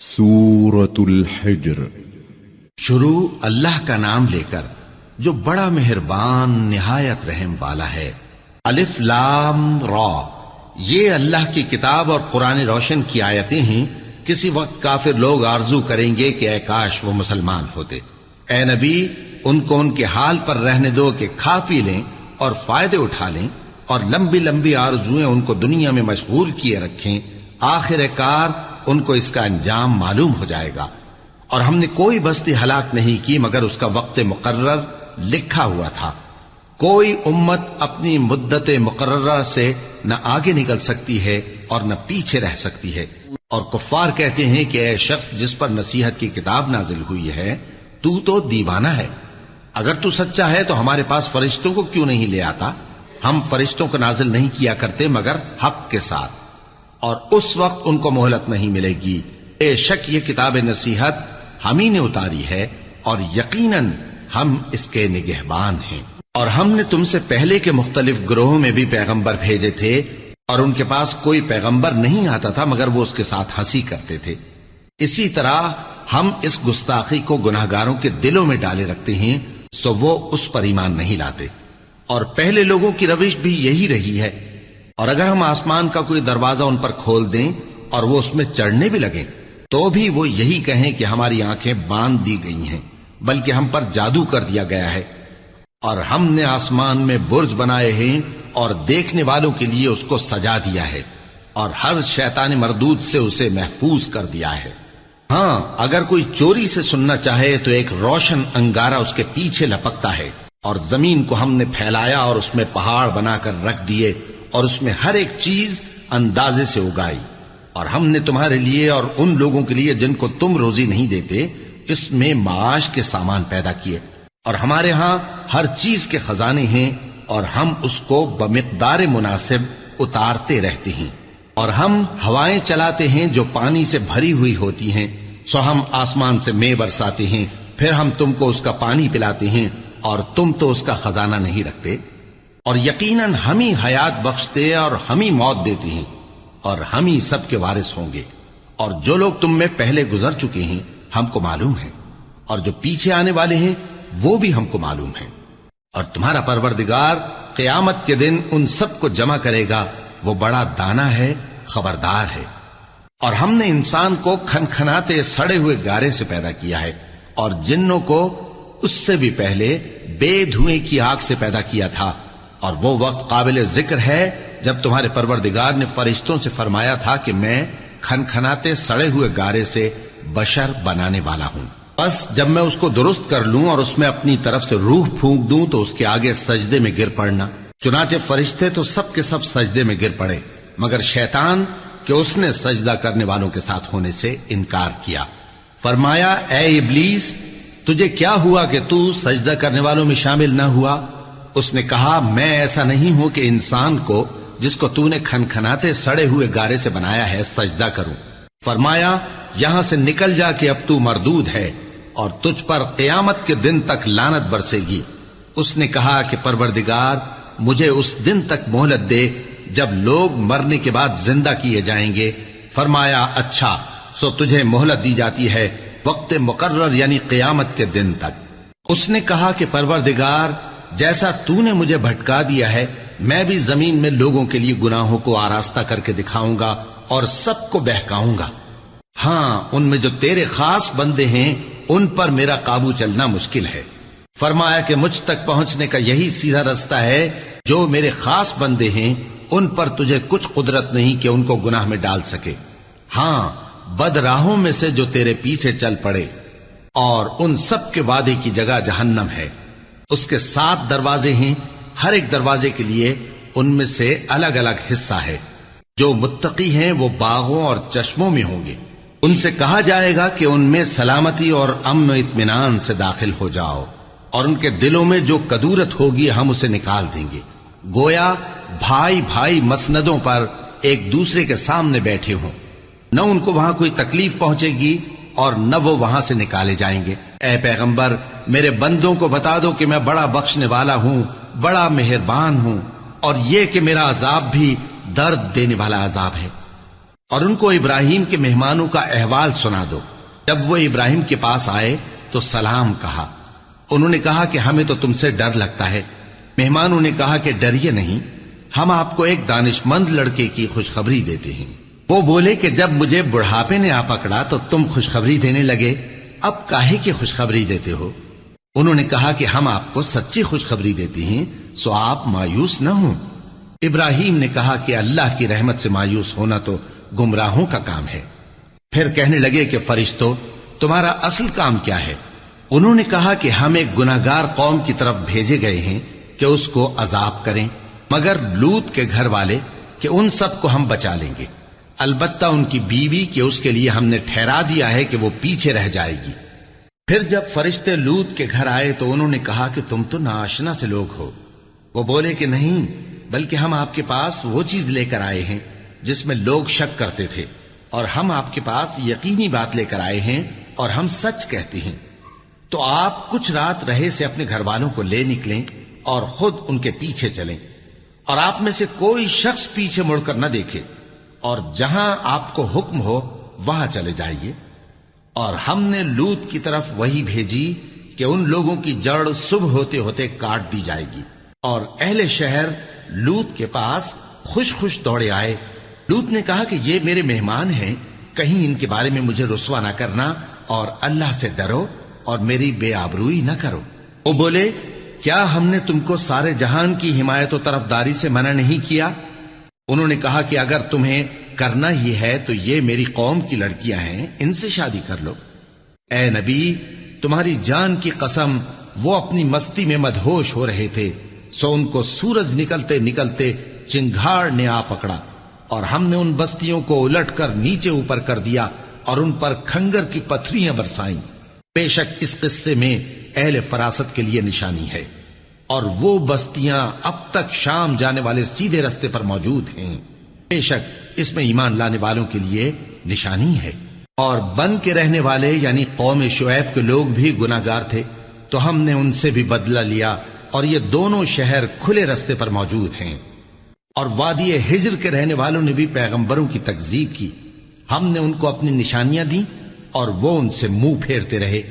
سورۃ الحجر۔ شروع اللہ کا نام لے کر جو بڑا مہربان نہایت رحم والا ہے۔ الف لام را، یہ اللہ کی کتاب اور قرآن روشن کی آیتیں ہیں۔ کسی وقت کافر لوگ آرزو کریں گے کہ اے کاش وہ مسلمان ہوتے۔ اے نبی، ان کو ان کے حال پر رہنے دو کہ کھا پی لیں اور فائدے اٹھا لیں، اور لمبی لمبی آرزویں ان کو دنیا میں مشغول کیے رکھیں۔ آخر کار ان کو اس کا انجام معلوم ہو جائے گا۔ اور ہم نے کوئی بستی ہلاک نہیں کی مگر اس کا وقت مقرر لکھا ہوا تھا۔ کوئی امت اپنی مدت مقررہ سے نہ آگے نکل سکتی ہے اور نہ پیچھے رہ سکتی ہے۔ اور کفار کہتے ہیں کہ اے شخص جس پر نصیحت کی کتاب نازل ہوئی ہے، تو دیوانہ ہے۔ اگر تو سچا ہے تو ہمارے پاس فرشتوں کو کیوں نہیں لے آتا؟ ہم فرشتوں کو نازل نہیں کیا کرتے مگر حق کے ساتھ، اور اس وقت ان کو مہلت نہیں ملے گی۔ بے شک یہ کتاب نصیحت ہم ہی نے اتاری ہے، اور یقیناً ہم اس کے نگہبان ہیں۔ اور ہم نے تم سے پہلے کے مختلف گروہوں میں بھی پیغمبر بھیجے تھے، اور ان کے پاس کوئی پیغمبر نہیں آتا تھا مگر وہ اس کے ساتھ ہنسی کرتے تھے۔ اسی طرح ہم اس گستاخی کو گناہگاروں کے دلوں میں ڈالے رکھتے ہیں، سو وہ اس پر ایمان نہیں لاتے۔ اور پہلے لوگوں کی روش بھی یہی رہی ہے۔ اور اگر ہم آسمان کا کوئی دروازہ ان پر کھول دیں اور وہ اس میں چڑھنے بھی لگیں تو بھی وہ یہی کہیں کہ ہماری آنکھیں باندھ دی گئی ہیں، بلکہ ہم پر جادو کر دیا گیا ہے۔ اور ہم نے آسمان میں برج بنائے ہیں اور دیکھنے والوں کے لیے اس کو سجا دیا ہے، اور ہر شیطان مردود سے اسے محفوظ کر دیا ہے۔ ہاں، اگر کوئی چوری سے سننا چاہے تو ایک روشن انگارہ اس کے پیچھے لپکتا ہے۔ اور زمین کو ہم نے پھیلایا اور اس میں پہاڑ بنا کر رکھ دیے، اور اس میں ہر ایک چیز اندازے سے اگائی۔ اور ہم نے تمہارے لیے اور ان لوگوں کے لیے جن کو تم روزی نہیں دیتے اس میں معاش کے سامان پیدا کیے۔ اور ہمارے ہاں ہر چیز کے خزانے ہیں، اور ہم اس کو بمقدار مناسب اتارتے رہتے ہیں۔ اور ہم ہوائیں چلاتے ہیں جو پانی سے بھری ہوئی ہوتی ہیں، سو ہم آسمان سے مے برساتے ہیں، پھر ہم تم کو اس کا پانی پلاتے ہیں، اور تم تو اس کا خزانہ نہیں رکھتے۔ اور یقیناً ہم ہی حیات بخشتے اور ہم ہی موت دیتے ہیں، اور ہم ہی سب کے وارث ہوں گے۔ اور جو لوگ تم میں پہلے گزر چکے ہیں ہم کو معلوم ہے، اور جو پیچھے آنے والے ہیں وہ بھی ہم کو معلوم ہے۔ اور تمہارا پروردگار قیامت کے دن ان سب کو جمع کرے گا، وہ بڑا دانا ہے، خبردار ہے۔ اور ہم نے انسان کو کھنکھناتے سڑے ہوئے گارے سے پیدا کیا ہے، اور جنوں کو اس سے بھی پہلے بے دھوئیں کی آگ سے پیدا کیا تھا۔ اور وہ وقت قابل ذکر ہے جب تمہارے پروردگار نے فرشتوں سے فرمایا تھا کہ میں کھنکھناتے سڑے ہوئے گارے سے بشر بنانے والا ہوں، بس جب میں اس کو درست کر لوں اور اس میں اپنی طرف سے روح پھونک دوں تو اس کے آگے سجدے میں گر پڑنا۔ چنانچہ فرشتے تو سب کے سب سجدے میں گر پڑے مگر شیطان کہ اس نے سجدہ کرنے والوں کے ساتھ ہونے سے انکار کیا۔ فرمایا، اے ابلیس، تجھے کیا ہوا کہ تو سجدہ کرنے والوں میں شامل نہ ہوا؟ اس نے کہا، میں ایسا نہیں ہوں کہ انسان کو جس کو تو نے کھنکھناتے سڑے ہوئے گارے سے بنایا ہے سجدہ کروں۔ فرمایا، یہاں سے نکل جا کہ اب تو مردود ہے، اور تجھ پر قیامت کے دن تک لعنت برسے گی۔ اس نے کہا کہ پروردگار، مجھے اس دن تک مہلت دے جب لوگ مرنے کے بعد زندہ کیے جائیں گے۔ فرمایا، اچھا، سو تجھے مہلت دی جاتی ہے وقت مقرر یعنی قیامت کے دن تک۔ اس نے کہا کہ پروردگار، جیسا تو نے مجھے بھٹکا دیا ہے میں بھی زمین میں لوگوں کے لیے گناہوں کو آراستہ کر کے دکھاؤں گا اور سب کو بہکاؤں گا۔ ہاں، ان میں جو تیرے خاص بندے ہیں ان پر میرا قابو چلنا مشکل ہے۔ فرمایا کہ مجھ تک پہنچنے کا یہی سیدھا رستہ ہے، جو میرے خاص بندے ہیں ان پر تجھے کچھ قدرت نہیں کہ ان کو گناہ میں ڈال سکے۔ ہاں، بد راہوں میں سے جو تیرے پیچھے چل پڑے، اور ان سب کے وعدے کی جگہ جہنم ہے۔ اس کے 7 دروازے ہیں، ہر ایک دروازے کے لیے ان میں سے الگ الگ حصہ ہے۔ جو متقی ہیں وہ باغوں اور چشموں میں ہوں گے۔ ان سے کہا جائے گا کہ ان میں سلامتی اور امن و اطمینان سے داخل ہو جاؤ، اور ان کے دلوں میں جو کدورت ہوگی ہم اسے نکال دیں گے، گویا بھائی بھائی مسندوں پر ایک دوسرے کے سامنے بیٹھے ہوں۔ نہ ان کو وہاں کوئی تکلیف پہنچے گی اور نہ وہ وہاں سے نکالے جائیں گے۔ اے پیغمبر، میرے بندوں کو بتا دو کہ میں بڑا بخشنے والا ہوں، بڑا مہربان ہوں، اور یہ کہ میرا عذاب بھی درد دینے والا عذاب ہے۔ اور ان کو ابراہیم کے مہمانوں کا احوال سنا دو۔ جب وہ ابراہیم کے پاس آئے تو سلام کہا۔ انہوں نے کہا کہ ہمیں تو تم سے ڈر لگتا ہے۔ مہمانوں نے کہا کہ ڈریے نہیں، ہم آپ کو ایک دانش مند لڑکے کی خوشخبری دیتے ہیں۔ وہ بولے کہ جب مجھے بڑھاپے نے آ پکڑا تو تم خوشخبری دینے لگے، اب کاہے کی خوشخبری دیتے ہو؟ انہوں نے کہا کہ ہم آپ کو سچی خوشخبری دیتے ہیں، سو آپ مایوس نہ ہوں۔ ابراہیم نے کہا کہ اللہ کی رحمت سے مایوس ہونا تو گمراہوں کا کام ہے۔ پھر کہنے لگے کہ فرشتوں، تمہارا اصل کام کیا ہے؟ انہوں نے کہا کہ ہم ایک گناہگار قوم کی طرف بھیجے گئے ہیں کہ اس کو عذاب کریں، مگر لوط کے گھر والے کہ ان سب کو ہم بچا لیں گے، البتہ ان کی بیوی کہ اس کے لیے ہم نے ٹھہرا دیا ہے کہ وہ پیچھے رہ جائے گی۔ پھر جب فرشتے لوط کے گھر آئے تو انہوں نے کہا کہ تم تو ناآشنا سے لوگ ہو۔ وہ بولے کہ نہیں، بلکہ ہم آپ کے پاس وہ چیز لے کر آئے ہیں جس میں لوگ شک کرتے تھے، اور ہم آپ کے پاس یقینی بات لے کر آئے ہیں اور ہم سچ کہتے ہیں۔ تو آپ کچھ رات رہے سے اپنے گھر والوں کو لے نکلیں اور خود ان کے پیچھے چلیں، اور آپ میں سے کوئی شخص پیچھے مڑ کر نہ دیکھے، اور جہاں آپ کو حکم ہو وہاں چلے جائیے۔ اور ہم نے لوط کی طرف وہی بھیجی کہ ان لوگوں کی جڑ صبح ہوتے ہوتے کاٹ دی جائے گی، اور اہل شہر لوط کے پاس خوش خوش دوڑے آئے۔ لوط نے کہا کہ یہ میرے مہمان ہیں، کہیں ان کے بارے میں مجھے رسوا نہ کرنا، اور اللہ سے ڈرو اور میری بے آبروئی نہ کرو۔ وہ بولے، کیا ہم نے تم کو سارے جہان کی حمایت و طرفداری سے منع نہیں کیا؟ انہوں نے کہا کہ اگر تمہیں کرنا ہی ہے تو یہ میری قوم کی لڑکیاں ہیں، ان سے شادی کر لو۔ اے نبی، تمہاری جان کی قسم وہ اپنی مستی میں مدہوش ہو رہے تھے، سو ان کو سورج نکلتے نکلتے چنگھاڑ نے آ پکڑا، اور ہم نے ان بستیوں کو الٹ کر نیچے اوپر کر دیا اور ان پر کھنگر کی پتھریاں برسائیں۔ بے شک اس قصے میں اہل فراست کے لیے نشانی ہے، اور وہ بستیاں اب تک شام جانے والے سیدھے رستے پر موجود ہیں۔ بے شک اس میں ایمان لانے والوں کے لیے نشانی ہے۔ اور بن کے رہنے والے یعنی قوم شعیب کے لوگ بھی گناہگار تھے، تو ہم نے ان سے بھی بدلہ لیا، اور یہ دونوں شہر کھلے رستے پر موجود ہیں۔ اور وادی ہجر کے رہنے والوں نے بھی پیغمبروں کی تکذیب کی، ہم نے ان کو اپنی نشانیاں دیں اور وہ ان سے منہ پھیرتے رہے،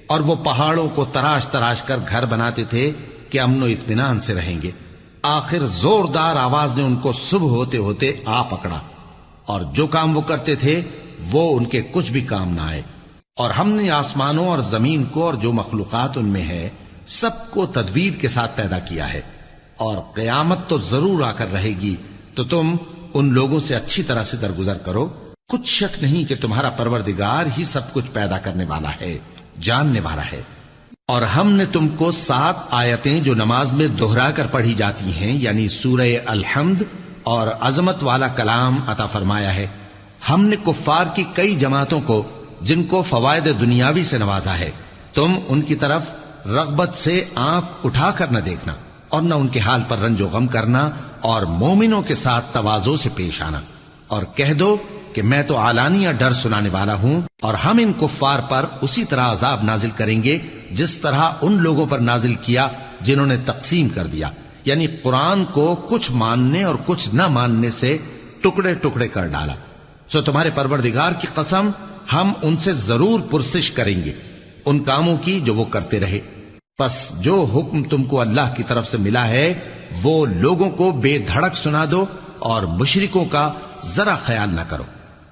اور وہ پہاڑوں کو تراش تراش کر گھر بناتے تھے کہ امن و اطمینان سے رہیں گے۔ آخر زوردار آواز نے ان کو صبح ہوتے ہوتے آ پکڑا، اور جو کام وہ کرتے تھے وہ ان کے کچھ بھی کام نہ آئے۔ اور ہم نے آسمانوں اور زمین کو اور جو مخلوقات ان میں ہے سب کو تدبیر کے ساتھ پیدا کیا ہے، اور قیامت تو ضرور آ کر رہے گی، تو تم ان لوگوں سے اچھی طرح سے درگزر کرو۔ کچھ شک نہیں کہ تمہارا پروردگار ہی سب کچھ پیدا کرنے والا ہے، جاننے والا ہے۔ اور ہم نے تم کو 7 آیتیں جو نماز میں دہرا کر پڑھی جاتی ہیں، یعنی سورہ الحمد اور عظمت والا کلام عطا فرمایا ہے۔ ہم نے کفار کی کئی جماعتوں کو جن کو فوائد دنیاوی سے نوازا ہے، تم ان کی طرف رغبت سے آنکھ اٹھا کر نہ دیکھنا، اور نہ ان کے حال پر رنج و غم کرنا، اور مومنوں کے ساتھ تواضع سے پیش آنا، اور کہہ دو کہ میں تو اعلانیہ ڈر سنانے والا ہوں، اور ہم ان کفار پر اسی طرح عذاب نازل کریں گے جس طرح ان لوگوں پر نازل کیا جنہوں نے تقسیم کر دیا، یعنی قرآن کو کچھ ماننے اور کچھ نہ ماننے سے ٹکڑے ٹکڑے کر ڈالا۔ سو تمہارے پروردگار کی قسم ہم ان سے ضرور پرسش کریں گے ان کاموں کی جو وہ کرتے رہے۔ پس جو حکم تم کو اللہ کی طرف سے ملا ہے وہ لوگوں کو بے دھڑک سنا دو، اور مشرکوں کا ذرا خیال نہ کرو۔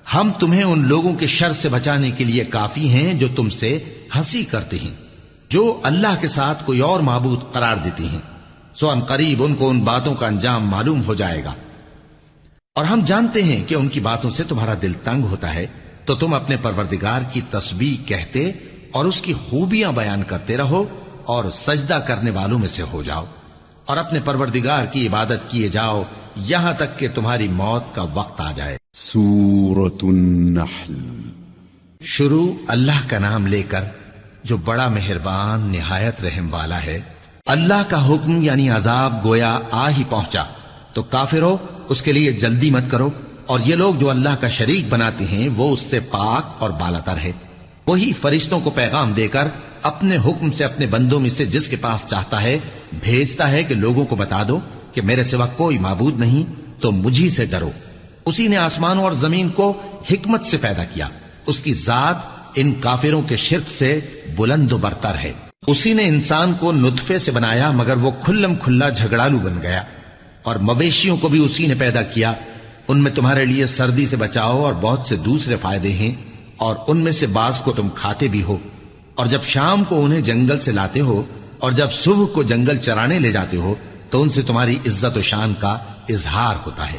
ہم تمہیں ان لوگوں کے شر سے بچانے کے لیے کافی ہیں جو تم سے ہنسی کرتے ہیں، جو اللہ کے ساتھ کوئی اور معبود قرار دیتے ہیں، سو ان قریب ان کو ان باتوں کا انجام معلوم ہو جائے گا۔ اور ہم جانتے ہیں کہ ان کی باتوں سے تمہارا دل تنگ ہوتا ہے، تو تم اپنے پروردگار کی تسبیح کہتے اور اس کی خوبیاں بیان کرتے رہو، اور سجدہ کرنے والوں میں سے ہو جاؤ، اور اپنے پروردگار کی عبادت کیے جاؤ یہاں تک کہ تمہاری موت کا وقت آ جائے۔ سورة النحل۔ شروع اللہ کا نام لے کر جو بڑا مہربان نہایت رحم والا ہے۔ اللہ کا حکم یعنی عذاب گویا آ ہی پہنچا، تو کافرو اس کے لیے جلدی مت کرو، اور یہ لوگ جو اللہ کا شریک بناتے ہیں وہ اس سے پاک اور بالاتر ہے۔ وہی فرشتوں کو پیغام دے کر اپنے حکم سے اپنے بندوں میں سے جس کے پاس چاہتا ہے بھیجتا ہے کہ لوگوں کو بتا دو کہ میرے سوا کوئی معبود نہیں، تو مجھی سے ڈرو۔ اسی نے آسمانوں اور زمین کو حکمت سے پیدا کیا. اس کی ذات ان کافروں کے شرک سے بلند و برتر ہے. اسی نے انسان کو نطفے سے بنایا مگر وہ کھلم کھلا جھگڑالو بن گیا. اور مویشیوں کو بھی اسی نے پیدا کیا. ان میں تمہارے لیے سردی سے بچاؤ اور بہت سے دوسرے فائدے ہیں، اور ان میں سے بعض کو تم کھاتے بھی ہو. اور جب شام کو انہیں جنگل سے لاتے ہو اور جب صبح کو جنگل چرانے لے جاتے ہو تو ان سے تمہاری عزت و شان کا اظہار ہوتا ہے.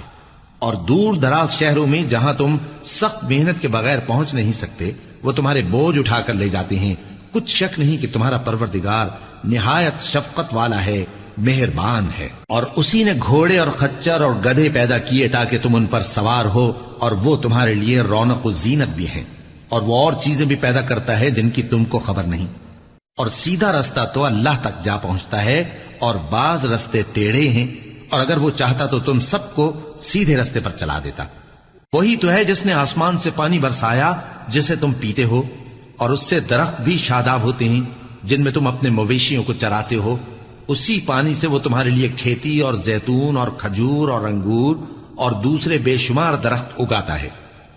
اور دور دراز شہروں میں جہاں تم سخت محنت کے بغیر پہنچ نہیں سکتے وہ تمہارے بوجھ اٹھا کر لے جاتے ہیں. کچھ شک نہیں کہ تمہارا پروردگار نہایت شفقت والا ہے، مہربان ہے. اور اسی نے گھوڑے اور خچر اور گدھے پیدا کیے تاکہ تم ان پر سوار ہو، اور وہ تمہارے لیے رونق و زینت بھی ہیں. اور وہ اور چیزیں بھی پیدا کرتا ہے جن کی تم کو خبر نہیں. اور سیدھا رستہ تو اللہ تک جا پہنچتا ہے، اور بعض رستے ٹیڑھے ہیں، اور اگر وہ چاہتا تو تم سب کو سیدھے رستے پر چلا دیتا. وہی تو ہے جس نے آسمان سے پانی برسایا جسے تم پیتے ہو، اور اس سے درخت بھی شاداب ہوتے ہیں جن میں تم اپنے مویشیوں کو چراتے ہو. اسی پانی سے وہ تمہارے لیے کھیتی اور زیتون اور کھجور اور انگور اور دوسرے بے شمار درخت اگاتا ہے،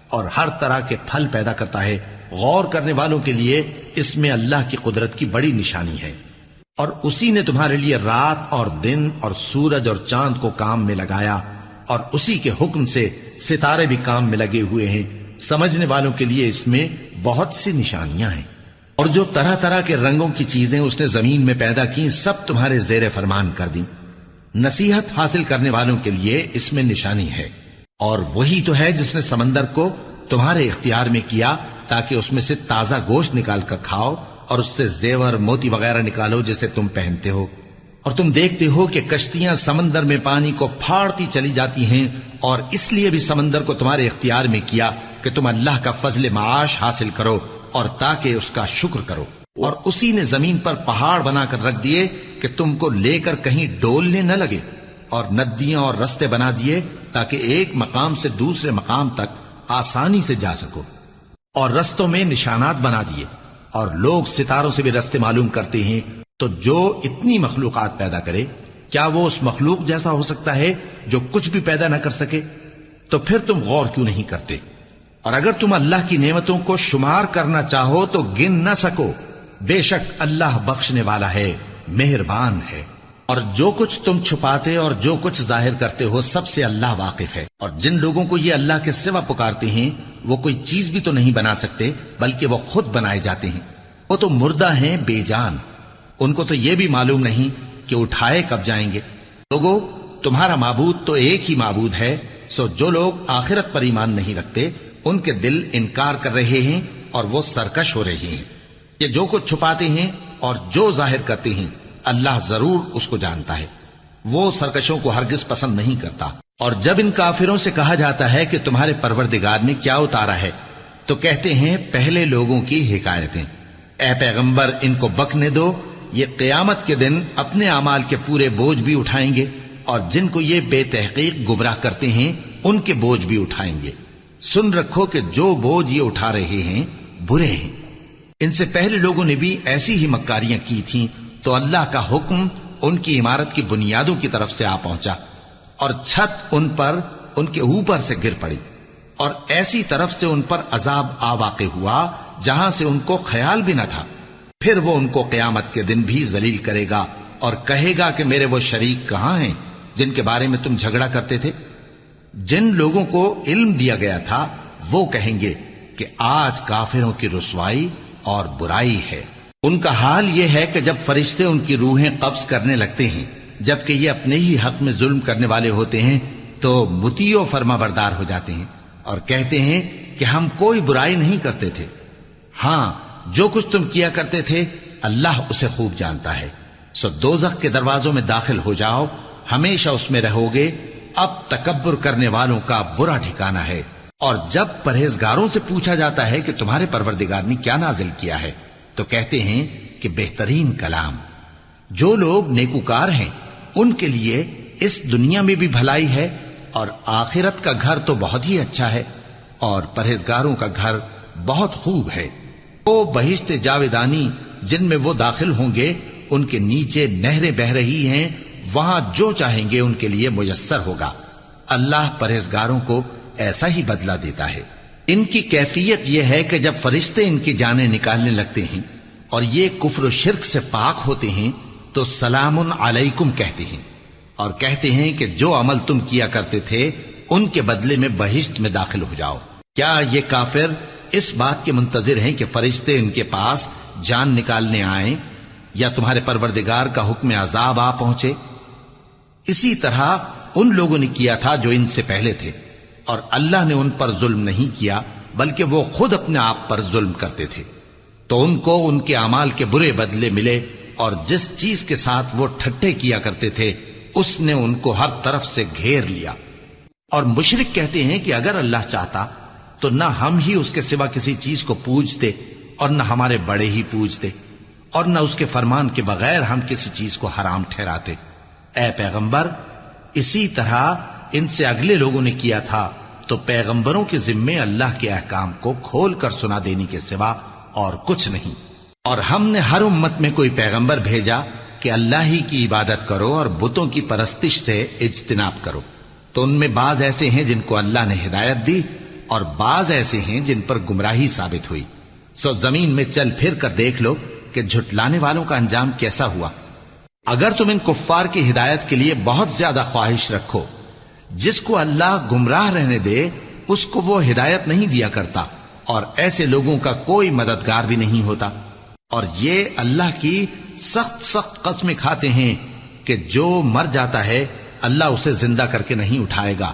اور ہر طرح کے پھل پیدا کرتا ہے. غور کرنے والوں کے لیے اس میں اللہ کی قدرت کی بڑی نشانی ہے. اور اسی نے تمہارے لیے رات اور دن اور سورج اور چاند کو کام میں لگایا، اور اسی کے حکم سے ستارے بھی کام میں لگے ہوئے ہیں. سمجھنے والوں کے لیے اس میں بہت سی نشانیاں ہیں. اور جو طرح طرح کے رنگوں کی چیزیں اس نے زمین میں پیدا کی سب تمہارے زیر فرمان کر دیں. نصیحت حاصل کرنے والوں کے لیے اس میں نشانی ہے. اور وہی تو ہے جس نے سمندر کو تمہارے اختیار میں کیا تاکہ اس میں سے تازہ گوشت نکال کر کھاؤ، اور اس سے زیور موتی وغیرہ نکالو جسے تم پہنتے ہو. اور تم دیکھتے ہو کہ کشتیاں سمندر میں پانی کو پھاڑتی چلی جاتی ہیں، اور اس لیے بھی سمندر کو تمہارے اختیار میں کیا کہ تم اللہ کا فضل معاش حاصل کرو اور تاکہ اس کا شکر کرو. اور اسی نے زمین پر پہاڑ بنا کر رکھ دیے کہ تم کو لے کر کہیں ڈولنے نہ لگے، اور ندیاں اور رستے بنا دیے تاکہ ایک مقام سے دوسرے مقام تک آسانی سے جا سکو. اور رستوں میں نشانات بنا دیے، اور لوگ ستاروں سے بھی رستے معلوم کرتے ہیں. تو جو اتنی مخلوقات پیدا کرے کیا وہ اس مخلوق جیسا ہو سکتا ہے جو کچھ بھی پیدا نہ کر سکے؟ تو پھر تم غور کیوں نہیں کرتے؟ اور اگر تم اللہ کی نعمتوں کو شمار کرنا چاہو تو گن نہ سکو. بے شک اللہ بخشنے والا ہے، مہربان ہے. اور جو کچھ تم چھپاتے اور جو کچھ ظاہر کرتے ہو سب سے اللہ واقف ہے. اور جن لوگوں کو یہ اللہ کے سوا پکارتے ہیں وہ کوئی چیز بھی تو نہیں بنا سکتے بلکہ وہ خود بنائے جاتے ہیں. وہ تو مردہ ہیں بے جان، ان کو تو یہ بھی معلوم نہیں کہ اٹھائے کب جائیں گے. لوگوں، تمہارا معبود تو ایک ہی معبود ہے، سو جو لوگ آخرت پر ایمان نہیں رکھتے ان کے دل انکار کر رہے ہیں اور وہ سرکش ہو رہے ہیں. یہ جو کچھ چھپاتے ہیں اور جو ظاہر کرتے ہیں اللہ ضرور اس کو جانتا ہے. وہ سرکشوں کو ہرگز پسند نہیں کرتا. اور جب ان کافروں سے کہا جاتا ہے کہ تمہارے پروردگار نے کیا اتارا ہے تو کہتے ہیں پہلے لوگوں کی حکایتیں. اے پیغمبر ان کو بکنے دو، یہ قیامت کے دن اپنے اعمال کے پورے بوجھ بھی اٹھائیں گے، اور جن کو یہ بے تحقیق گمراہ کرتے ہیں ان کے بوجھ بھی اٹھائیں گے. سن رکھو کہ جو بوجھ یہ اٹھا رہے ہیں برے ہیں. ان سے پہلے لوگوں نے بھی ایسی ہی مکاریاں کی تھیں تو اللہ کا حکم ان کی عمارت کی بنیادوں کی طرف سے آ پہنچا، اور چھت ان پر ان کے اوپر سے گر پڑی، اور ایسی طرف سے ان پر عذاب آ واقع ہوا جہاں سے ان کو خیال بھی نہ تھا. پھر وہ ان کو قیامت کے دن بھی ذلیل کرے گا اور کہے گا کہ میرے وہ شریک کہاں ہیں جن کے بارے میں تم جھگڑا کرتے تھے؟ جن لوگوں کو علم دیا گیا تھا وہ کہیں گے کہ آج کافروں کی رسوائی اور برائی ہے. ان کا حال یہ ہے کہ جب فرشتے ان کی روحیں قبض کرنے لگتے ہیں جبکہ یہ اپنے ہی حق میں ظلم کرنے والے ہوتے ہیں تو مطیع و فرما بردار ہو جاتے ہیں اور کہتے ہیں کہ ہم کوئی برائی نہیں کرتے تھے. ہاں، جو کچھ تم کیا کرتے تھے اللہ اسے خوب جانتا ہے. سو دوزخ کے دروازوں میں داخل ہو جاؤ، ہمیشہ اس میں رہو گے. اب تکبر کرنے والوں کا برا ٹھکانہ ہے. اور جب پرہیزگاروں سے پوچھا جاتا ہے کہ تمہارے پروردگار نے کیا نازل کیا ہے تو کہتے ہیں کہ بہترین کلام. جو لوگ نیکوکار ہیں ان کے لیے اس دنیا میں بھی بھلائی ہے اور آخرت کا گھر تو بہت ہی اچھا ہے، اور پرہیزگاروں کا گھر بہت خوب ہے. وہ بہشت جاویدانی جن میں وہ داخل ہوں گے ان کے نیچے نہریں بہ رہی ہیں، وہاں جو چاہیں گے ان کے لیے میسر ہوگا. اللہ پرہیزگاروں کو ایسا ہی بدلہ دیتا ہے۔ ان کی کیفیت یہ ہے کہ جب فرشتے ان کی جانیں نکالنے لگتے ہیں اور یہ کفر و شرک سے پاک ہوتے ہیں تو سلام علیکم کہتے ہیں، اور کہتے ہیں کہ جو عمل تم کیا کرتے تھے ان کے بدلے میں بہشت میں داخل ہو جاؤ۔ کیا یہ کافر اس بات کے منتظر ہیں کہ فرشتے ان کے پاس جان نکالنے آئیں یا تمہارے پروردگار کا حکم عذاب آ پہنچے؟ اسی طرح ان لوگوں نے کیا تھا جو ان سے پہلے تھے، اور اللہ نے ان پر ظلم نہیں کیا بلکہ وہ خود اپنے آپ پر ظلم کرتے تھے، تو ان کو ان کے اعمال کے برے بدلے ملے، اور جس چیز کے ساتھ وہ ٹھٹے کیا کرتے تھے اس نے ان کو ہر طرف سے گھیر لیا۔ اور مشرک کہتے ہیں کہ اگر اللہ چاہتا تو نہ ہم ہی اس کے سوا کسی چیز کو پوجتے اور نہ ہمارے بڑے ہی پوجتے، اور نہ اس کے فرمان کے بغیر ہم کسی چیز کو حرام ٹھہراتے۔ اے پیغمبر، اسی طرح ان سے اگلے لوگوں نے کیا تھا، تو پیغمبروں کے ذمے اللہ کے احکام کو کھول کر سنا دینے کے سوا اور کچھ نہیں۔ اور ہم نے ہر امت میں کوئی پیغمبر بھیجا کہ اللہ ہی کی عبادت کرو اور بتوں کی پرستش سے اجتناب کرو، تو ان میں بعض ایسے ہیں جن کو اللہ نے ہدایت دی اور بعض ایسے ہیں جن پر گمراہی ثابت ہوئی۔ سو زمین میں چل پھر کر دیکھ لو کہ جھٹلانے والوں کا انجام کیسا ہوا۔ اگر تم ان کفار کی ہدایت کے لیے بہت زیادہ خواہش رکھو، جس کو اللہ گمراہ رہنے دے اس کو وہ ہدایت نہیں دیا کرتا، اور ایسے لوگوں کا کوئی مددگار بھی نہیں ہوتا۔ اور یہ اللہ کی سخت قسمیں کھاتے ہیں کہ جو مر جاتا ہے اللہ اسے زندہ کر کے نہیں اٹھائے گا۔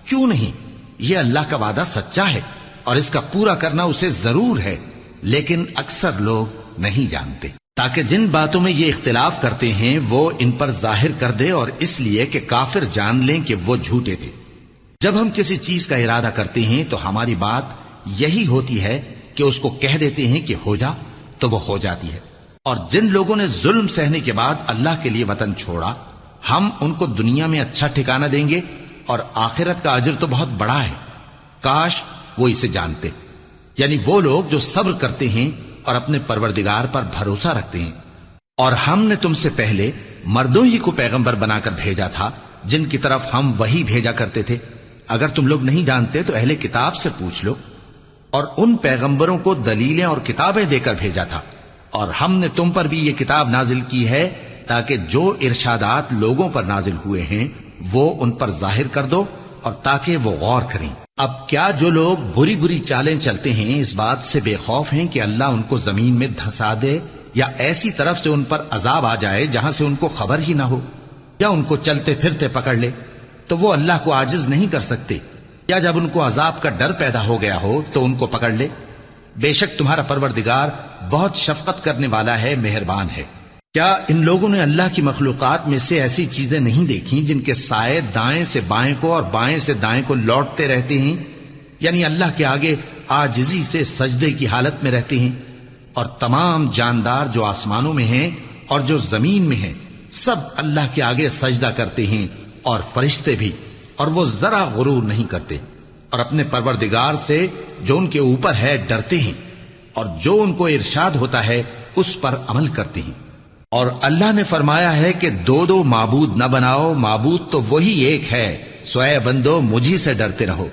کیوں نہیں؟ یہ اللہ کا وعدہ سچا ہے اور اس کا پورا کرنا اسے ضرور ہے، لیکن اکثر لوگ نہیں جانتے۔ تاکہ جن باتوں میں یہ اختلاف کرتے ہیں وہ ان پر ظاہر کر دے، اور اس لیے کہ کافر جان لیں کہ وہ جھوٹے تھے۔ جب ہم کسی چیز کا ارادہ کرتے ہیں تو ہماری بات یہی ہوتی ہے کہ اس کو کہہ دیتے ہیں کہ ہو جا، تو وہ ہو جاتی ہے۔ اور جن لوگوں نے ظلم سہنے کے بعد اللہ کے لیے وطن چھوڑا، ہم ان کو دنیا میں اچھا ٹھکانہ دیں گے، اور آخرت کا اجر تو بہت بڑا ہے۔ کاش وہ اسے جانتے، یعنی وہ لوگ جو صبر کرتے ہیں اور اپنے پروردگار پر بھروسہ رکھتے ہیں۔ اور ہم نے تم سے پہلے مردوں ہی کو پیغمبر بنا کر بھیجا تھا جن کی طرف ہم وحی بھیجا کرتے تھے۔ اگر تم لوگ نہیں جانتے تو اہل کتاب سے پوچھ لو۔ اور ان پیغمبروں کو دلیلیں اور کتابیں دے کر بھیجا تھا، اور ہم نے تم پر بھی یہ کتاب نازل کی ہے تاکہ جو ارشادات لوگوں پر نازل ہوئے ہیں وہ ان پر ظاہر کر دو، اور تاکہ وہ غور کریں۔ اب کیا جو لوگ بری بری چالیں چلتے ہیں اس بات سے بے خوف ہیں کہ اللہ ان کو زمین میں دھسا دے، یا ایسی طرف سے ان پر عذاب آ جائے جہاں سے ان کو خبر ہی نہ ہو، یا ان کو چلتے پھرتے پکڑ لے، تو وہ اللہ کو عاجز نہیں کر سکتے، یا جب ان کو عذاب کا ڈر پیدا ہو گیا ہو تو ان کو پکڑ لے؟ بے شک تمہارا پروردگار بہت شفقت کرنے والا ہے، مہربان ہے۔ کیا ان لوگوں نے اللہ کی مخلوقات میں سے ایسی چیزیں نہیں دیکھی جن کے سائے دائیں سے بائیں کو اور بائیں سے دائیں کو لوٹتے رہتے ہیں، یعنی اللہ کے آگے عاجزی سے سجدے کی حالت میں رہتے ہیں؟ اور تمام جاندار جو آسمانوں میں ہیں اور جو زمین میں ہیں سب اللہ کے آگے سجدہ کرتے ہیں، اور فرشتے بھی، اور وہ ذرا غرور نہیں کرتے، اور اپنے پروردگار سے جو ان کے اوپر ہے ڈرتے ہیں، اور جو ان کو ارشاد ہوتا ہے اس پر عمل کرتے ہیں۔ اور اللہ نے فرمایا ہے کہ دو دو معبود نہ بناؤ، معبود تو وہی ایک ہے، سو اے بندو مجھی سے ڈرتے رہو۔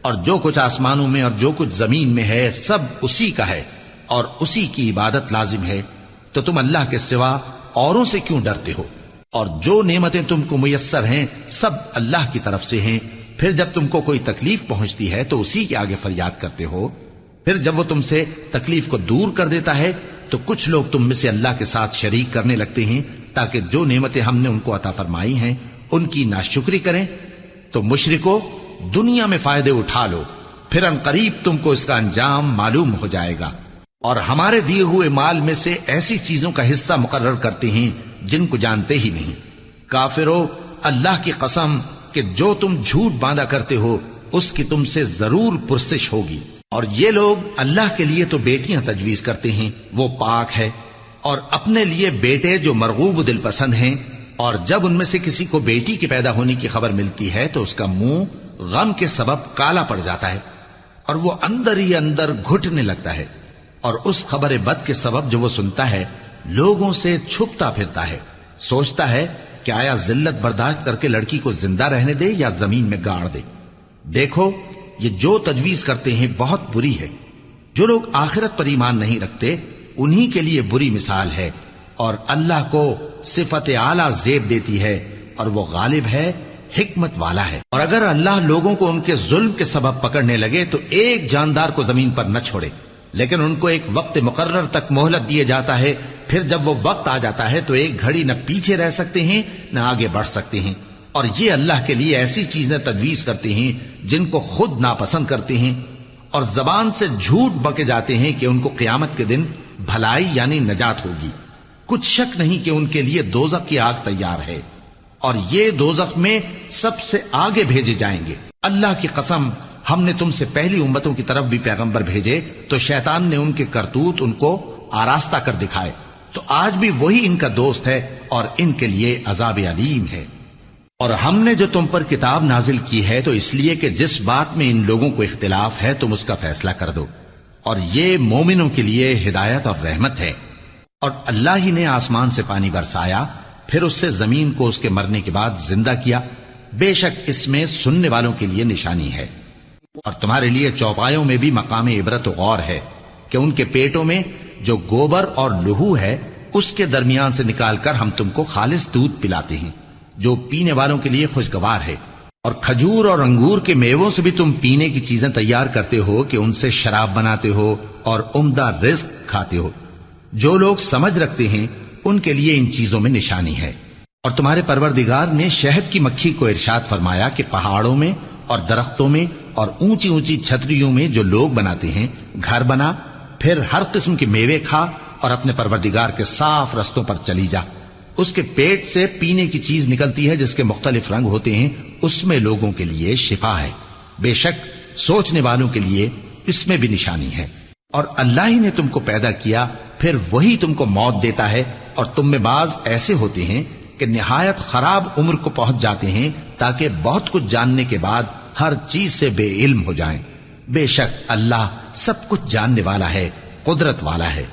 اور جو کچھ آسمانوں میں اور جو کچھ زمین میں ہے سب اسی کا ہے، اور اسی کی عبادت لازم ہے، تو تم اللہ کے سوا اوروں سے کیوں ڈرتے ہو؟ اور جو نعمتیں تم کو میسر ہیں سب اللہ کی طرف سے ہیں۔ پھر جب تم کو کوئی تکلیف پہنچتی ہے تو اسی کے آگے فریاد کرتے ہو، پھر جب وہ تم سے تکلیف کو دور کر دیتا ہے تو کچھ لوگ تم میں سے اللہ کے ساتھ شریک کرنے لگتے ہیں تاکہ جو نعمتیں ہم نے ان کو عطا فرمائی ہیں ان کی ناشکری کریں۔ تو مشرکو، دنیا میں فائدے اٹھا لو، پھر ان قریب تم کو اس کا انجام معلوم ہو جائے گا۔ اور ہمارے دیے ہوئے مال میں سے ایسی چیزوں کا حصہ مقرر کرتے ہیں جن کو جانتے ہی نہیں۔ کافرو، اللہ کی قسم کہ جو تم جھوٹ باندھا کرتے ہو اس کی تم سے ضرور پرسش ہوگی۔ اور یہ لوگ اللہ کے لیے تو بیٹیاں تجویز کرتے ہیں، وہ پاک ہے، اور اپنے لیے بیٹے جو مرغوب دل پسند ہیں، اور جب ان میں سے کسی کو بیٹی کے پیدا ہونے کی خبر ملتی ہے تو اس کا منہ غم کے سبب کالا پڑ جاتا ہے، اور وہ اندر ہی اندر گھٹنے لگتا ہے، اور اس خبر بد کے سبب جو وہ سنتا ہے لوگوں سے چھپتا پھرتا ہے، سوچتا ہے کہ آیا ذلت برداشت کر کے لڑکی کو زندہ رہنے دے یا زمین میں گاڑ دے۔ دیکھو یہ جو تجویز کرتے ہیں بہت بری ہے۔ جو لوگ آخرت پر ایمان نہیں رکھتے انہی کے لیے بری مثال ہے، اور اللہ کو صفت اعلیٰ زیب دیتی ہے، اور وہ غالب ہے، حکمت والا ہے۔ اور اگر اللہ لوگوں کو ان کے ظلم کے سبب پکڑنے لگے تو ایک جاندار کو زمین پر نہ چھوڑے، لیکن ان کو ایک وقت مقرر تک مہلت دیے جاتا ہے، پھر جب وہ وقت آ جاتا ہے تو ایک گھڑی نہ پیچھے رہ سکتے ہیں نہ آگے بڑھ سکتے ہیں۔ اور یہ اللہ کے لیے ایسی چیزیں تجویز کرتے ہیں جن کو خود ناپسند کرتے ہیں، اور زبان سے جھوٹ بکے جاتے ہیں کہ ان کو قیامت کے دن بھلائی یعنی نجات ہوگی۔ کچھ شک نہیں کہ ان کے لیے دوزخ کی آگ تیار ہے، اور یہ دوزخ میں سب سے آگے بھیجے جائیں گے۔ اللہ کی قسم، ہم نے تم سے پہلی امتوں کی طرف بھی پیغمبر بھیجے تو شیطان نے ان کے کرتوت ان کو آراستہ کر دکھائے، تو آج بھی وہی ان کا دوست ہے اور ان کے لیے عذاب علیم ہے۔ اور ہم نے جو تم پر کتاب نازل کی ہے تو اس لیے کہ جس بات میں ان لوگوں کو اختلاف ہے تم اس کا فیصلہ کر دو، اور یہ مومنوں کے لیے ہدایت اور رحمت ہے۔ اور اللہ ہی نے آسمان سے پانی برسایا، پھر اس سے زمین کو اس کے مرنے کے بعد زندہ کیا، بے شک اس میں سننے والوں کے لیے نشانی ہے۔ اور تمہارے لیے چوپایوں میں بھی مقام عبرت و غور ہے کہ ان کے پیٹوں میں جو گوبر اور لہو ہے اس کے درمیان سے نکال کر ہم تم کو خالص دودھ پلاتے ہیں جو پینے والوں کے لیے خوشگوار ہے، اور کھجور اور انگور کے میووں سے بھی تم پینے کی چیزیں تیار کرتے ہو کہ ان سے شراب بناتے ہو اور عمدہ رزق کھاتے ہو۔ جو لوگ سمجھ رکھتے ہیں ان کے لیے ان چیزوں میں نشانی ہے۔ اور تمہارے پروردگار نے شہد کی مکھی کو ارشاد فرمایا کہ پہاڑوں میں اور درختوں میں اور اونچی اونچی چھتریوں میں جو لوگ بناتے ہیں گھر بنا، پھر ہر قسم کے میوے کھا اور اپنے پروردگار کے صاف رستوں پر چلی جا۔ اس کے پیٹ سے پینے کی چیز نکلتی ہے جس کے مختلف رنگ ہوتے ہیں، اس میں لوگوں کے لیے شفا ہے، بے شک سوچنے والوں کے لیے اس میں بھی نشانی ہے۔ اور اللہ ہی نے تم کو پیدا کیا، پھر وہی تم کو موت دیتا ہے، اور تم میں بعض ایسے ہوتے ہیں کہ نہایت خراب عمر کو پہنچ جاتے ہیں تاکہ بہت کچھ جاننے کے بعد ہر چیز سے بے علم ہو جائیں۔ بے شک اللہ سب کچھ جاننے والا ہے، قدرت والا ہے۔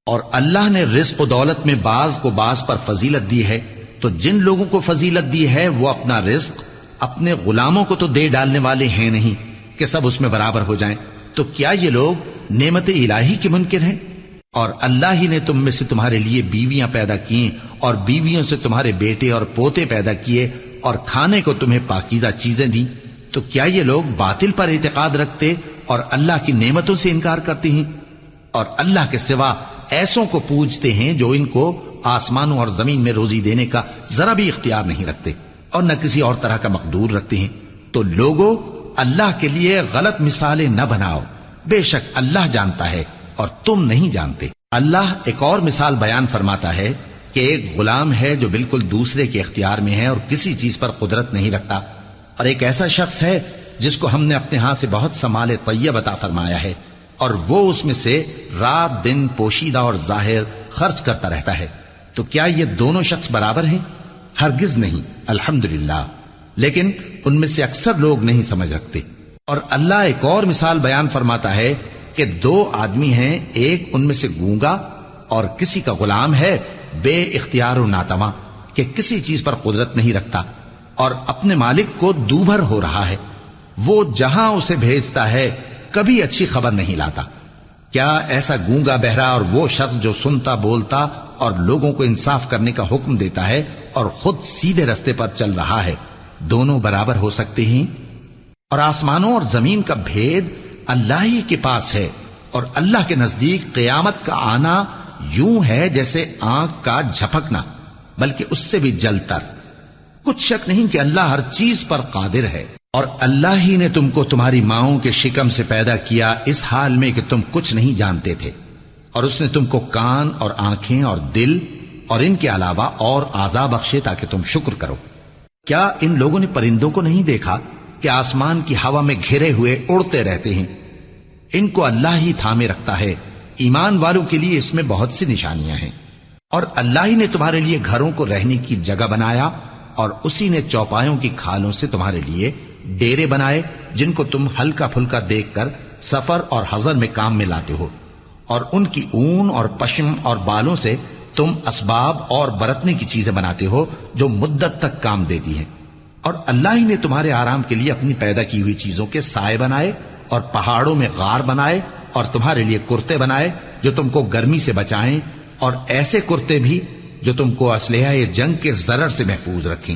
اور اللہ نے رزق و دولت میں بعض کو بعض پر فضیلت دی ہے، تو جن لوگوں کو فضیلت دی ہے وہ اپنا رزق اپنے غلاموں کو تو دے ڈالنے والے ہیں نہیں کہ سب اس میں برابر ہو جائیں، تو کیا یہ لوگ نعمت الہی کے منکر ہیں؟ اور اللہ ہی نے تم میں سے تمہارے لیے بیویاں پیدا کی اور بیویوں سے تمہارے بیٹے اور پوتے پیدا کیے اور کھانے کو تمہیں پاکیزہ چیزیں دیں، تو کیا یہ لوگ باطل پر اعتقاد رکھتے اور اللہ کی نعمتوں سے انکار کرتے ہیں؟ اور اللہ کے سوا ایسوں کو پوجتے ہیں جو ان کو آسمانوں اور زمین میں روزی دینے کا ذرا بھی اختیار نہیں رکھتے اور نہ کسی اور طرح کا مقدور رکھتے ہیں۔ تو لوگوں، اللہ کے لیے غلط مثالیں نہ بناؤ، بے شک اللہ جانتا ہے اور تم نہیں جانتے۔ اللہ ایک اور مثال بیان فرماتا ہے کہ ایک غلام ہے جو بالکل دوسرے کے اختیار میں ہے اور کسی چیز پر قدرت نہیں رکھتا، اور ایک ایسا شخص ہے جس کو ہم نے اپنے ہاں سے بہت سا مال طیب عطا فرمایا ہے اور وہ اس میں سے رات دن پوشیدہ اور ظاہر خرچ کرتا رہتا ہے، تو کیا یہ دونوں شخص برابر ہیں؟ ہرگز نہیں، الحمدللہ، لیکن ان میں سے اکثر لوگ نہیں سمجھ رکھتے۔ اور اللہ ایک اور مثال بیان فرماتا ہے کہ دو آدمی ہیں، ایک ان میں سے گونگا اور کسی کا غلام ہے بے اختیار و ناتواں کہ کسی چیز پر قدرت نہیں رکھتا اور اپنے مالک کو دوبھر ہو رہا ہے، وہ جہاں اسے بھیجتا ہے کبھی اچھی خبر نہیں لاتا۔ کیا ایسا گونگا بہرا اور وہ شخص جو سنتا بولتا اور لوگوں کو انصاف کرنے کا حکم دیتا ہے اور خود سیدھے رستے پر چل رہا ہے، دونوں برابر ہو سکتے ہیں؟ اور آسمانوں اور زمین کا بھید اللہ ہی کے پاس ہے، اور اللہ کے نزدیک قیامت کا آنا یوں ہے جیسے آنکھ کا جھپکنا، بلکہ اس سے بھی جلتر۔ کچھ شک نہیں کہ اللہ ہر چیز پر قادر ہے۔ اور اللہ ہی نے تم کو تمہاری ماؤں کے شکم سے پیدا کیا اس حال میں کہ تم کچھ نہیں جانتے تھے، اور اس نے تم کو کان اور آنکھیں اور دل اور ان کے علاوہ اور اعضاء بخشے تاکہ تم شکر کرو۔ کیا ان لوگوں نے پرندوں کو نہیں دیکھا کہ آسمان کی ہوا میں گھرے ہوئے اڑتے رہتے ہیں؟ ان کو اللہ ہی تھامے رکھتا ہے۔ ایمان والوں کے لیے اس میں بہت سی نشانیاں ہیں۔ اور اللہ ہی نے تمہارے لیے گھروں کو رہنے کی جگہ بنایا، اور اسی نے چوپایوں کی کھالوں سے تمہارے لیے ڈیرے بنائے جن کو تم ہلکا پھلکا دیکھ کر سفر اور حضر میں کام میں لاتے ہو، اور ان کی اون اور پشم اور بالوں سے تم اسباب اور برتنے کی چیزیں بناتے ہو جو مدت تک کام دیتی ہیں۔ اور اللہ ہی نے تمہارے آرام کے لیے اپنی پیدا کی ہوئی چیزوں کے سائے بنائے اور پہاڑوں میں غار بنائے اور تمہارے لیے کرتے بنائے جو تم کو گرمی سے بچائیں، اور ایسے کرتے بھی جو تم کو اسلحہ جنگ کے ضرر سے محفوظ رکھیں۔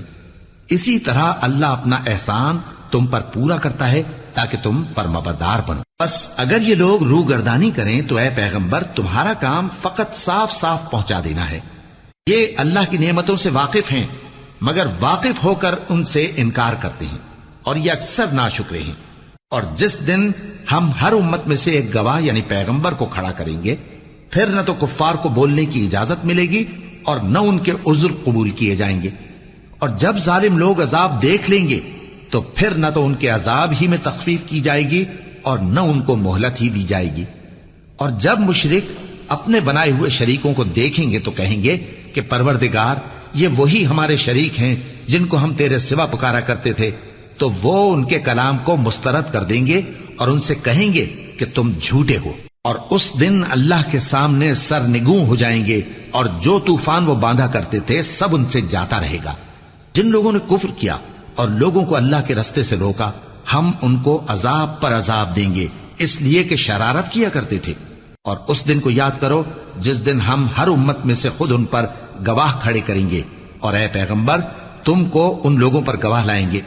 اسی طرح اللہ اپنا احسان تم پر پورا کرتا ہے تاکہ تم فرمانبردار بنو۔ بس اگر یہ لوگ روگردانی کریں تو اے پیغمبر تمہارا کام فقط صاف صاف پہنچا دینا ہے۔ یہ اللہ کی نعمتوں سے واقف ہیں مگر واقف ہو کر ان سے انکار کرتے ہیں اور یہ اکثر ناشکرے ہیں۔ اور جس دن ہم ہر امت میں سے ایک گواہ یعنی پیغمبر کو کھڑا کریں گے، پھر نہ تو کفار کو بولنے کی اجازت ملے گی اور نہ ان کے عذر قبول کیے جائیں گے، اور جب ظالم لوگ عذاب دیکھ لیں گے تو پھر نہ تو ان کے عذاب ہی میں تخفیف کی جائے گی اور نہ ان کو مہلت ہی دی جائے گی۔ اور جب مشرک اپنے بنائے ہوئے شریکوں کو دیکھیں گے تو کہیں گے کہ پروردگار یہ وہی ہمارے شریک ہیں جن کو ہم تیرے سوا پکارا کرتے تھے، تو وہ ان کے کلام کو مسترد کر دیں گے اور ان سے کہیں گے کہ تم جھوٹے ہو، اور اس دن اللہ کے سامنے سر نگوں ہو جائیں گے، اور جو طوفان وہ باندھا کرتے تھے سب ان سے جاتا رہے گا۔ جن لوگوں نے کفر کیا اور لوگوں کو اللہ کے رستے سے روکا، ہم ان کو عذاب پر عذاب دیں گے اس لیے کہ شرارت کیا کرتے تھے۔ اور اس دن کو یاد کرو جس دن ہم ہر امت میں سے خود ان پر گواہ کھڑے کریں گے، اور اے پیغمبر تم کو ان لوگوں پر گواہ لائیں گے۔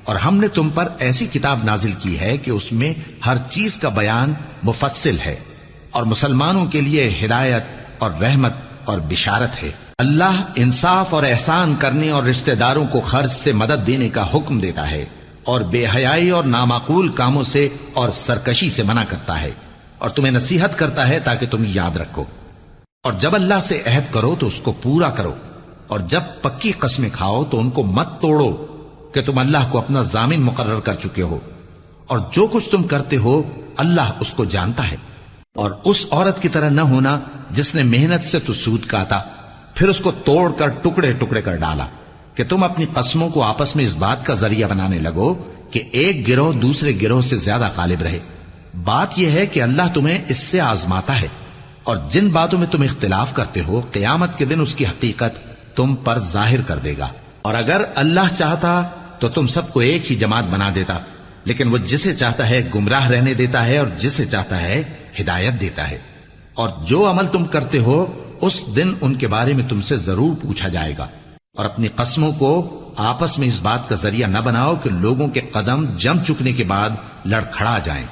اور ہم نے تم پر ایسی کتاب نازل کی ہے کہ اس میں ہر چیز کا بیان مفصل ہے، اور مسلمانوں کے لیے ہدایت اور رحمت اور بشارت ہے۔ اللہ انصاف اور احسان کرنے اور رشتہ داروں کو خرچ سے مدد دینے کا حکم دیتا ہے، اور بے حیائی اور نامعقول کاموں سے اور سرکشی سے منع کرتا ہے، اور تمہیں نصیحت کرتا ہے تاکہ تم یاد رکھو۔ اور جب اللہ سے عہد کرو تو اس کو پورا کرو، اور جب پکی قسمیں کھاؤ تو ان کو مت توڑو کہ تم اللہ کو اپنا ضامن مقرر کر چکے ہو، اور جو کچھ تم کرتے ہو اللہ اس کو جانتا ہے۔ اور اس عورت کی طرح نہ ہونا جس نے محنت سے تو سود کاتا پھر اس کو توڑ کر ٹکڑے ٹکڑے کر ڈالا، کہ تم اپنی قسموں کو آپس میں اس بات کا ذریعہ بنانے لگو کہ ایک گروہ دوسرے گروہ سے زیادہ غالب رہے۔ بات یہ ہے کہ اللہ تمہیں اس سے آزماتا ہے، اور جن باتوں میں تم اختلاف کرتے ہو قیامت کے دن اس کی حقیقت تم پر ظاہر کر دے گا۔ اور اگر اللہ چاہتا تو تم سب کو ایک ہی جماعت بنا دیتا، لیکن وہ جسے چاہتا ہے گمراہ رہنے دیتا ہے اور جسے چاہتا ہے ہدایت دیتا ہے۔ اور جو عمل تم کرتے ہو اس دن ان کے بارے میں تم سے ضرور پوچھا جائے گا۔ اور اپنی قسموں کو آپس میں اس بات کا ذریعہ نہ بناؤ کہ لوگوں کے قدم جم چکنے کے بعد لڑکھڑا جائیں،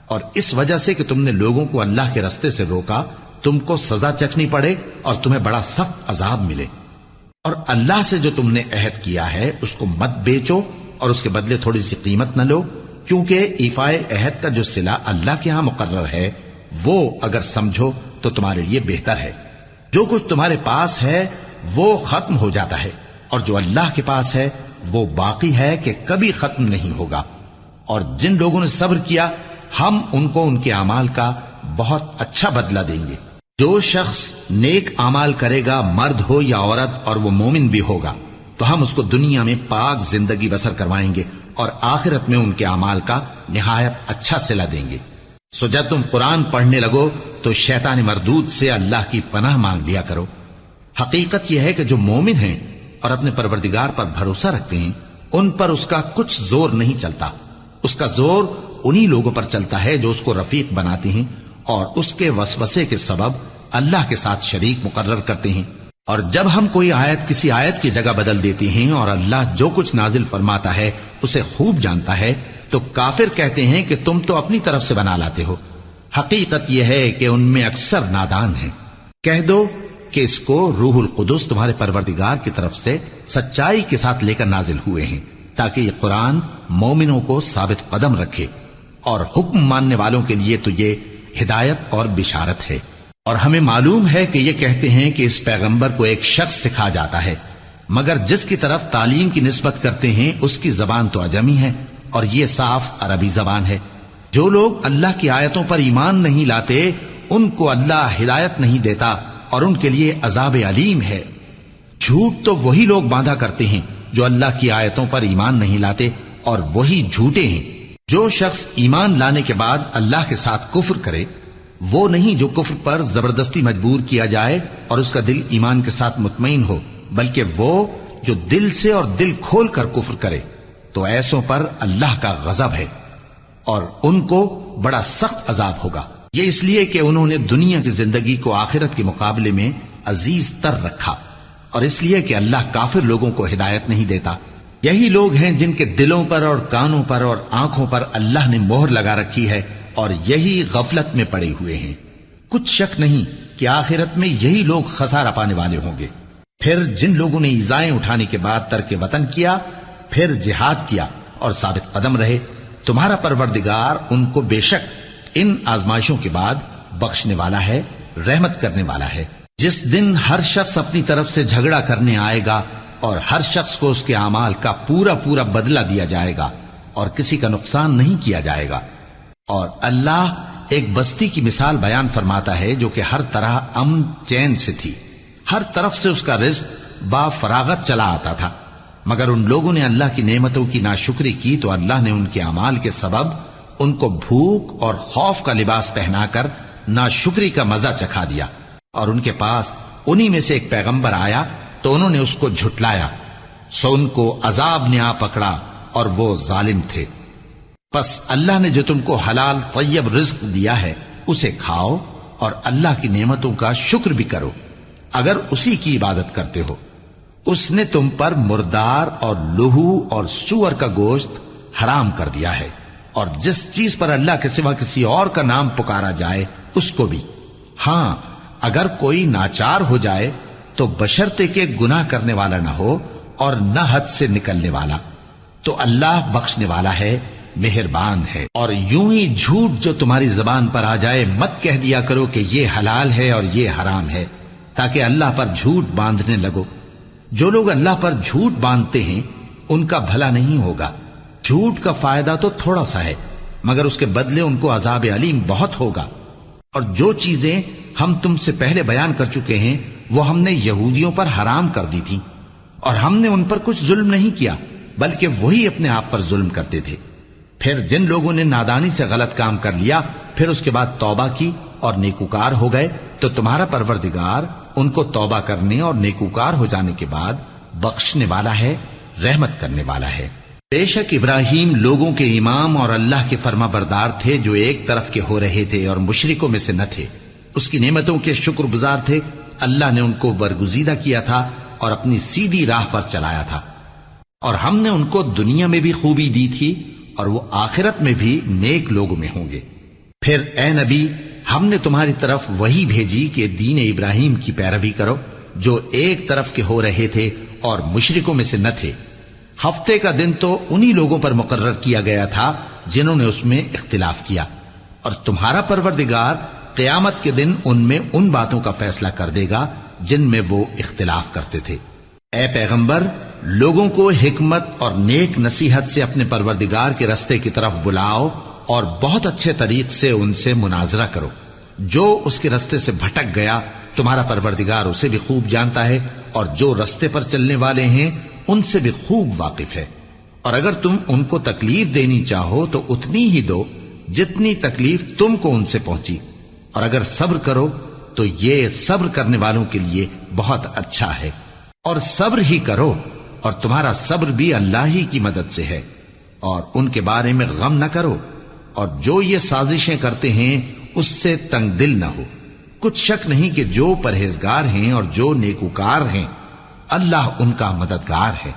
اور اس وجہ سے کہ تم نے لوگوں کو اللہ کے رستے سے روکا تم کو سزا چکھنی پڑے اور تمہیں بڑا سخت عذاب ملے۔ اور اللہ سے جو تم نے عہد کیا ہے اس کو مت بیچو اور اس کے بدلے تھوڑی سی قیمت نہ لو، کیونکہ ایفائے عہد کا جو صلہ اللہ کے ہاں مقرر ہے وہ اگر سمجھو تو تمہارے لیے بہتر ہے۔ جو کچھ تمہارے پاس ہے وہ ختم ہو جاتا ہے، اور جو اللہ کے پاس ہے وہ باقی ہے کہ کبھی ختم نہیں ہوگا۔ اور جن لوگوں نے صبر کیا ہم ان کو ان کے اعمال کا بہت اچھا بدلہ دیں گے۔ جو شخص نیک اعمال کرے گا مرد ہو یا عورت اور وہ مومن بھی ہوگا تو ہم اس کو دنیا میں پاک زندگی بسر کروائیں گے اور آخرت میں ان کے اعمال کا نہایت اچھا صلہ دیں گے۔ سو جب تم قرآن پڑھنے لگو تو شیطان مردود سے اللہ کی پناہ مانگ لیا کرو۔ حقیقت یہ ہے کہ جو مومن ہیں اور اپنے پروردگار پر بھروسہ رکھتے ہیں ان پر اس کا کچھ زور نہیں چلتا۔ اس کا زور انہی لوگوں پر چلتا ہے جو اس کو رفیق بناتے ہیں اور اس کے وسوسے کے سبب اللہ کے ساتھ شریک مقرر کرتے ہیں۔ اور جب ہم کوئی آیت کسی آیت کی جگہ بدل دیتے ہیں اور اللہ جو کچھ نازل فرماتا ہے اسے خوب جانتا ہے تو کافر کہتے ہیں کہ تم تو اپنی طرف سے بنا لاتے ہو۔ حقیقت یہ ہے کہ ان میں اکثر نادان ہیں۔ کہہ دو کہ اس کو روح القدس تمہارے پروردگار کی طرف سے سچائی کے ساتھ لے کر نازل ہوئے ہیں تاکہ یہ قرآن مومنوں کو ثابت قدم رکھے، اور حکم ماننے والوں کے لیے تو یہ ہدایت اور بشارت ہے۔ اور ہمیں معلوم ہے کہ یہ کہتے ہیں کہ اس پیغمبر کو ایک شخص سکھا جاتا ہے، مگر جس کی طرف تعلیم کی نسبت کرتے ہیں اس کی زبان تو عجمی ہے اور یہ صاف عربی زبان ہے۔ جو لوگ اللہ کی آیتوں پر ایمان نہیں لاتے ان کو اللہ ہدایت نہیں دیتا اور ان کے لیے عذاب علیم ہے۔ جھوٹ تو وہی لوگ باندھا کرتے ہیں جو اللہ کی آیتوں پر ایمان نہیں لاتے اور وہی جھوٹے ہیں۔ جو شخص ایمان لانے کے بعد اللہ کے ساتھ کفر کرے وہ نہیں جو کفر پر زبردستی مجبور کیا جائے اور اس کا دل ایمان کے ساتھ مطمئن ہو، بلکہ وہ جو دل سے اور دل کھول کر کفر کرے تو ایسوں پر اللہ کا غضب ہے اور ان کو بڑا سخت عذاب ہوگا. یہ اس لیے کہ انہوں نے دنیا کی زندگی کو آخرت کے مقابلے میں عزیز تر رکھا، اور اس لیے کہ اللہ کافر لوگوں کو ہدایت نہیں دیتا. یہی لوگ ہیں جن کے دلوں پر اور کانوں پر اور آنکھوں پر اللہ نے مہر لگا رکھی ہے، اور یہی غفلت میں پڑے ہوئے ہیں. کچھ شک نہیں کہ آخرت میں یہی لوگ خسارہ پانے والے ہوں گے. پھر جن لوگوں نے ایذائیں اٹھانے کے بعد ترک وطن کیا، پھر جہاد کیا اور ثابت قدم رہے، تمہارا پروردگار ان کو بے شک ان آزمائشوں کے بعد بخشنے والا ہے، رحمت کرنے والا ہے. جس دن ہر شخص اپنی طرف سے جھگڑا کرنے آئے گا اور ہر شخص کو اس کے اعمال کا پورا پورا بدلہ دیا جائے گا اور کسی کا نقصان نہیں کیا جائے گا. اور اللہ ایک بستی کی مثال بیان فرماتا ہے جو کہ ہر طرح امن چین سے تھی، ہر طرف سے اس کا رزق با فراغت چلا آتا تھا، مگر ان لوگوں نے اللہ کی نعمتوں کی ناشکری کی تو اللہ نے ان کے اعمال کے سبب ان کو بھوک اور خوف کا لباس پہنا کر ناشکری کا مزہ چکھا دیا. اور ان کے پاس انہی میں سے ایک پیغمبر آیا تو انہوں نے اس کو جھٹلایا، سو ان کو عذاب نے آ پکڑا اور وہ ظالم تھے. پس اللہ نے جو تم کو حلال طیب رزق دیا ہے اسے کھاؤ اور اللہ کی نعمتوں کا شکر بھی کرو اگر اسی کی عبادت کرتے ہو. اس نے تم پر مردار اور لہو اور سور کا گوشت حرام کر دیا ہے، اور جس چیز پر اللہ کے سوا کسی اور کا نام پکارا جائے اس کو بھی. ہاں اگر کوئی ناچار ہو جائے تو بشرطے کہ گناہ کرنے والا نہ ہو اور نہ حد سے نکلنے والا، تو اللہ بخشنے والا ہے، مہربان ہے. اور یوں ہی جھوٹ جو تمہاری زبان پر آ جائے مت کہہ دیا کرو کہ یہ حلال ہے اور یہ حرام ہے، تاکہ اللہ پر جھوٹ باندھنے لگو. جو لوگ اللہ پر جھوٹ باندھتے ہیں ان کا بھلا نہیں ہوگا. جھوٹ کا فائدہ تو تھوڑا سا ہے، مگر اس کے بدلے ان کو عذاب علیم بہت ہوگا. اور جو چیزیں ہم تم سے پہلے بیان کر چکے ہیں وہ ہم نے یہودیوں پر حرام کر دی تھی، اور ہم نے ان پر کچھ ظلم نہیں کیا بلکہ وہی اپنے آپ پر ظلم کرتے تھے. پھر جن لوگوں نے نادانی سے غلط کام کر لیا پھر اس کے بعد توبہ کی اور نیکوکار ہو گئے تو تمہارا پروردگار ان کو توبہ کرنے اور نیکوکار ہو جانے کے بعد بخشنے والا ہے، رحمت کرنے والا ہے. بے شک ابراہیم لوگوں کے امام اور اللہ کے فرما بردار تھے جو ایک طرف کے ہو رہے تھے اور مشرکوں میں سے نہ تھے. اس کی نعمتوں کے شکر گزار تھے. اللہ نے ان کو برگزیدہ کیا تھا اور اپنی سیدھی راہ پر چلایا تھا، اور ہم نے ان کو دنیا میں بھی خوبی دی تھی اور وہ آخرت میں بھی نیک لوگوں میں ہوں گے. پھر اے نبی ہم نے تمہاری طرف وہی بھیجی کہ دین ابراہیم کی پیروی کرو جو ایک طرف کے ہو رہے تھے اور مشرکوں میں سے نہ تھے. ہفتے کا دن تو انہی لوگوں پر مقرر کیا گیا تھا جنہوں نے اس میں اختلاف کیا، اور تمہارا پروردگار قیامت کے دن ان میں ان باتوں کا فیصلہ کر دے گا جن میں وہ اختلاف کرتے تھے. اے پیغمبر لوگوں کو حکمت اور نیک نصیحت سے اپنے پروردگار کے رستے کی طرف بلاؤ اور بہت اچھے طریق سے ان سے مناظرہ کرو. جو اس کے رستے سے بھٹک گیا تمہارا پروردگار اسے بھی خوب جانتا ہے، اور جو رستے پر چلنے والے ہیں ان سے بھی خوب واقف ہے. اور اگر تم ان کو تکلیف دینی چاہو تو اتنی ہی دو جتنی تکلیف تم کو ان سے پہنچی، اور اگر صبر کرو تو یہ صبر کرنے والوں کے لیے بہت اچھا ہے. اور صبر ہی کرو، اور تمہارا صبر بھی اللہ ہی کی مدد سے ہے. اور ان کے بارے میں غم نہ کرو، اور جو یہ سازشیں کرتے ہیں اس سے تنگ دل نہ ہو. کچھ شک نہیں کہ جو پرہیزگار ہیں اور جو نیکوکار ہیں اللہ ان کا مددگار ہے.